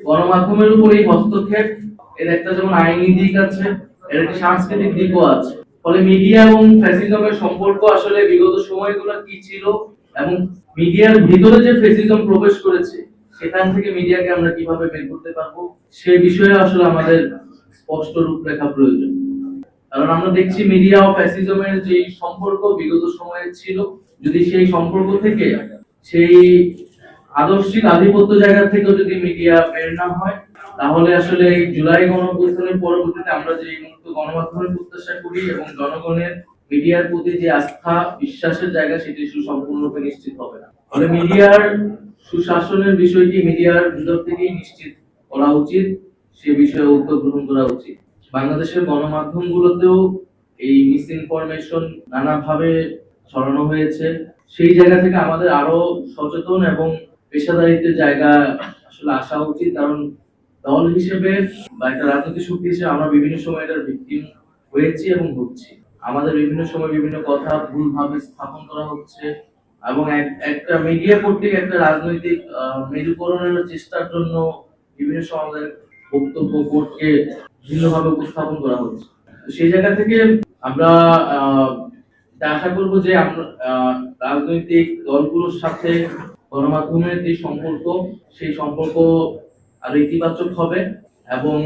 গণমাধ্যমের উপরেই হস্তক্ষেপ, এর একটা যেমন আইনি দিক আছে, এর একটা সাংস্কৃতিক দিকও আছে। ফলে মিডিয়া এবং ফ্যাসিজমের সম্পর্ক আসলে বিগত সময়গুলো কি ছিল এবং মিডিয়ার ভিতরে যে ফ্যাসিজম প্রবেশ করেছে সেখান থেকে মিডিয়াকে আমরা কিভাবে বের করতে পারবো সে বিষয়ে আসলে আমাদের স্পষ্ট রূপরেখা প্রয়োজন। কারণ আমরা দেখছি মিডিয়া ও ফ্যাসিজমের যে সম্পর্ক বিগত সময়ে ছিল, যদি সেই সম্পর্ক থেকে সেই আদর্শিক আধিপত্য জায়গা থেকে যদি মিডিয়া বের না হয়, তাহলে আসলে এই জুলাই গণঅভ্যুত্থানের পরবর্তীতে আমরা যে মুক্ত গণমাধ্যমের প্রত্যাশা করি এবং জনগণের মিডিয়ার প্রতি যে আস্থা বিশ্বাসের জায়গা সেটি সম্পূর্ণরূপে নিশ্চিত হবে না। ফলে মিডিয়ার সুশাসনের বিষয়টি মিডিয়ার ভিতর থেকেই নিশ্চিত করা উচিত, সে বিষয়ে উদ্যোগ গ্রহণ করা উচিত। বাংলাদেশের গণমাধ্যমগুলোতেও এই মিস ইনফরমেশন নানাভাবে ছড়ানো হয়েছে, সেই জায়গা থেকে আমাদের আরো সচেতন এবং পেশাদারিত্বের জায়গা আসলে আসা উচিত। কারণ দল হিসেবে বা একটা রাজনৈতিক শক্তি হিসেবে আমরা বিভিন্ন সময় এটার ভিকটিম হয়েছি এবং হচ্ছি। আমাদের বিভিন্ন সময় বিভিন্ন কথা ভুলভাবে স্থাপন করা হচ্ছে এবং একটা মিডিয়া কর্তৃক একটা রাজনৈতিক মেরুকরণের চেষ্টার জন্য বিভিন্ন সময় আমাদের বক্তব্য কোর্টকে ভিন্নভাবে উপস্থাপন করা হচ্ছে। সেই জায়গা থেকে আমরা আশা করবো যে আমরা রাজনৈতিক দলগুলোর সাথে গণমাধ্যমের যে সম্পর্ক সেই সম্পর্ক আরো ইতিবাচক হবে এবং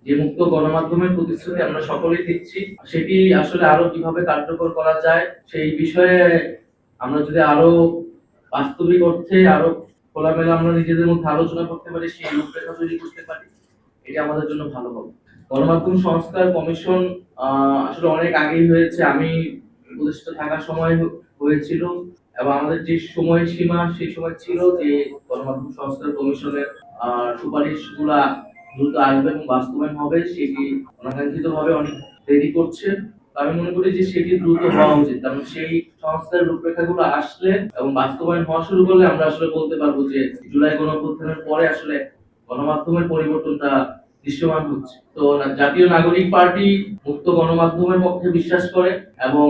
যে মুক্ত গণমাধ্যমের প্রতিশ্রুতি আমরা সকলেই দিচ্ছি সেটি আসলে আরো কিভাবে কার্যকর করা যায় সেই বিষয়ে আমরা যদি আরো বাস্তবিক অর্থে আরো খোলামেলা আমরা নিজেদের মধ্যে আলোচনা করতে পারি, সেই রূপরেখা তৈরি করতে পারি, এটা আমাদের জন্য ভালো হবে। গণমাধ্যম সংস্কার কমিশন আসলে অনেক আগেই হয়েছে, আমি উপদেষ্টা থাকার সময় হয়েছিল এবং আমাদের যে সময় সীমা সেই সময় ছিল যে গণমাধ্যম সংস্কার কমিশনের সুপারিশগুলা দ্রুত আসবে এবং বাস্তবায়ন হবে, সেটি অনাকাঙ্ক্ষিত ভাবে অনেক দেরি করছে। আমি মনে করি যে সেটি দ্রুত হওয়া উচিত, কারণ সেই সংস্কার রূপরেখাগুলো আসলে এবং বাস্তবায়ন হওয়া শুরু করলে আমরা আসলে বলতে পারবো যে জুলাই গণঅভ্যুত্থানের পরে আসলে গণমাধ্যমের পরিবর্তনটা দৃশ্যমান হচ্ছে। তো জাতীয় নাগরিক পার্টি মুক্ত গণমাধ্যমের পক্ষে বিশ্বাস করে এবং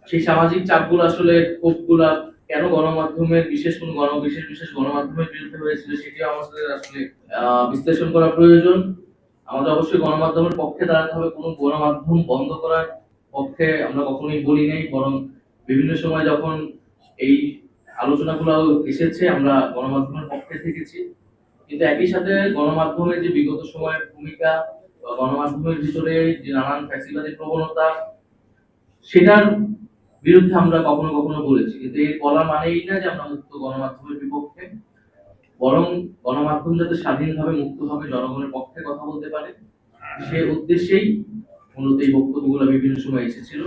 সেই সামাজিক চাপগুলো আসলে ক্ষোভগুলা কেন গণমাধ্যমের বিশেষ গণমাধ্যমের বিরুদ্ধে হয়েছিল সেটিও আমাদের আসলে বিশ্লেষণ করা প্রয়োজন। আমাদের অবশ্যই গণমাধ্যমের পক্ষে দাঁড়াতে হবে, কোনো গণমাধ্যম বন্ধ করার পক্ষে আমরা কখনোই বলি নাই, বরং বিভিন্ন সময় যখন এই আলোচনাগুলো এসেছে আমরা গণমাধ্যমের পক্ষে থেকেছি। কিন্তু একই সাথে গণমাধ্যমের যে বিগত সময়ের ভূমিকা বা গণমাধ্যমের ভিতরে যে নানান ফ্যাসিবাদী প্রবণতা সেটার বিরুদ্ধে আমরা কখনো কখনো বলেছি, কিন্তু এই বলা মানেই না যে আমরা মুক্ত গণমাধ্যমের বিপক্ষে, বরং গণমাধ্যম যাতে স্বাধীনভাবে মুক্তভাবে জনগণের পক্ষে কথা বলতে পারে সে উদ্দেশ্যেই মূলত এই বক্তব্যগুলো বিভিন্ন সময় এসেছিল।